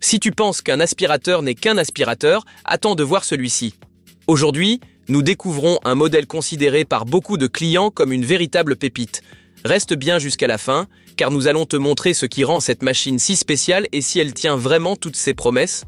Si tu penses qu'un aspirateur n'est qu'un aspirateur, attends de voir celui-ci. Aujourd'hui, nous découvrons un modèle considéré par beaucoup de clients comme une véritable pépite. Reste bien jusqu'à la fin, car nous allons te montrer ce qui rend cette machine si spéciale et si elle tient vraiment toutes ses promesses.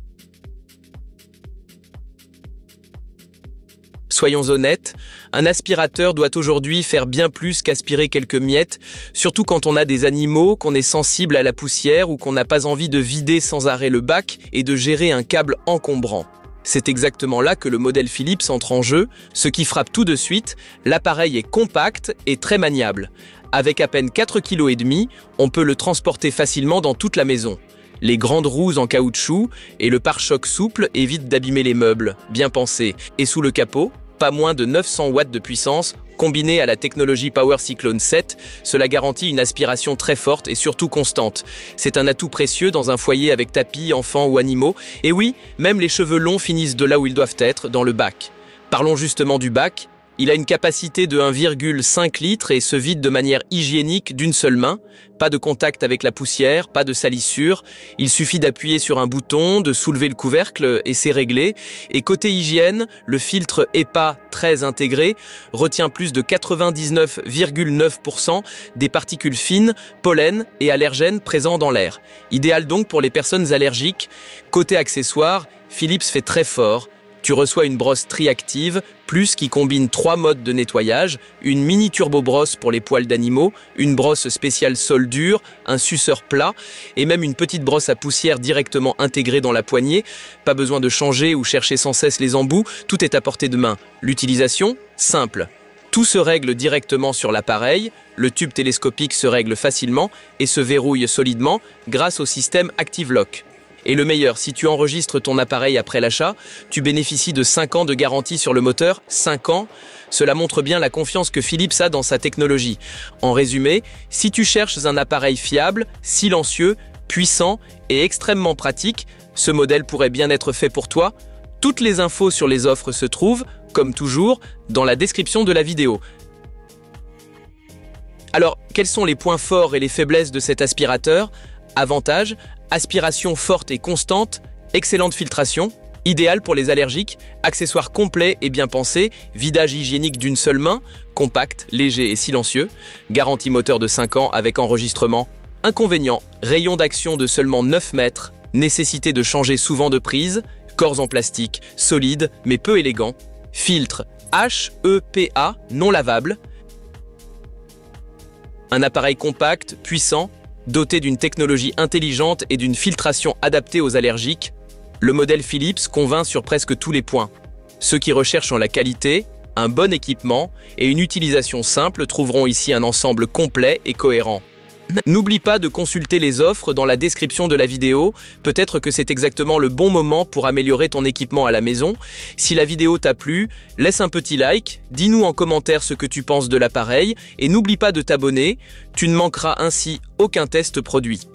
Soyons honnêtes, un aspirateur doit aujourd'hui faire bien plus qu'aspirer quelques miettes, surtout quand on a des animaux, qu'on est sensible à la poussière ou qu'on n'a pas envie de vider sans arrêt le bac et de gérer un câble encombrant. C'est exactement là que le modèle Philips entre en jeu, ce qui frappe tout de suite, l'appareil est compact et très maniable. Avec à peine 4,5 kg, on peut le transporter facilement dans toute la maison. Les grandes roues en caoutchouc et le pare-choc souple évitent d'abîmer les meubles, bien pensé. Et sous le capot, pas moins de 900 watts de puissance, combiné à la technologie Power Cyclone 7, cela garantit une aspiration très forte et surtout constante. C'est un atout précieux dans un foyer avec tapis, enfants ou animaux. Et oui, même les cheveux longs finissent de là où ils doivent être, dans le bac. Parlons justement du bac. Il a une capacité de 1,5 litre et se vide de manière hygiénique d'une seule main. Pas de contact avec la poussière, pas de salissure. Il suffit d'appuyer sur un bouton, de soulever le couvercle et c'est réglé. Et côté hygiène, le filtre EPA 13 intégré retient plus de 99,9% des particules fines, pollen et allergènes présents dans l'air. Idéal donc pour les personnes allergiques. Côté accessoires, Philips fait très fort. Tu reçois une brosse triactive, plus qui combine 3 modes de nettoyage, une mini turbo brosse pour les poils d'animaux, une brosse spéciale sol dur, un suceur plat et même une petite brosse à poussière directement intégrée dans la poignée. Pas besoin de changer ou chercher sans cesse les embouts, tout est à portée de main. L'utilisation, simple. Tout se règle directement sur l'appareil, le tube télescopique se règle facilement et se verrouille solidement grâce au système ActiveLock. Et le meilleur, si tu enregistres ton appareil après l'achat, tu bénéficies de 5 ans de garantie sur le moteur. 5 ans, cela montre bien la confiance que Philips a dans sa technologie. En résumé, si tu cherches un appareil fiable, silencieux, puissant et extrêmement pratique, ce modèle pourrait bien être fait pour toi. Toutes les infos sur les offres se trouvent, comme toujours, dans la description de la vidéo. Alors, quels sont les points forts et les faiblesses de cet aspirateur? Avantages: aspiration forte et constante, excellente filtration, idéal pour les allergiques, accessoires complets et bien pensés, vidage hygiénique d'une seule main, compact, léger et silencieux, garantie moteur de 5 ans avec enregistrement. Inconvénient: rayon d'action de seulement 9 mètres, nécessité de changer souvent de prise, corps en plastique, solide mais peu élégant, filtre HEPA non lavable. Un appareil compact, puissant, doté d'une technologie intelligente et d'une filtration adaptée aux allergiques, le modèle Philips convainc sur presque tous les points. Ceux qui recherchent la qualité, un bon équipement et une utilisation simple trouveront ici un ensemble complet et cohérent. N'oublie pas de consulter les offres dans la description de la vidéo, peut-être que c'est exactement le bon moment pour améliorer ton équipement à la maison. Si la vidéo t'a plu, laisse un petit like, dis-nous en commentaire ce que tu penses de l'appareil et n'oublie pas de t'abonner, tu ne manqueras ainsi aucun test produit.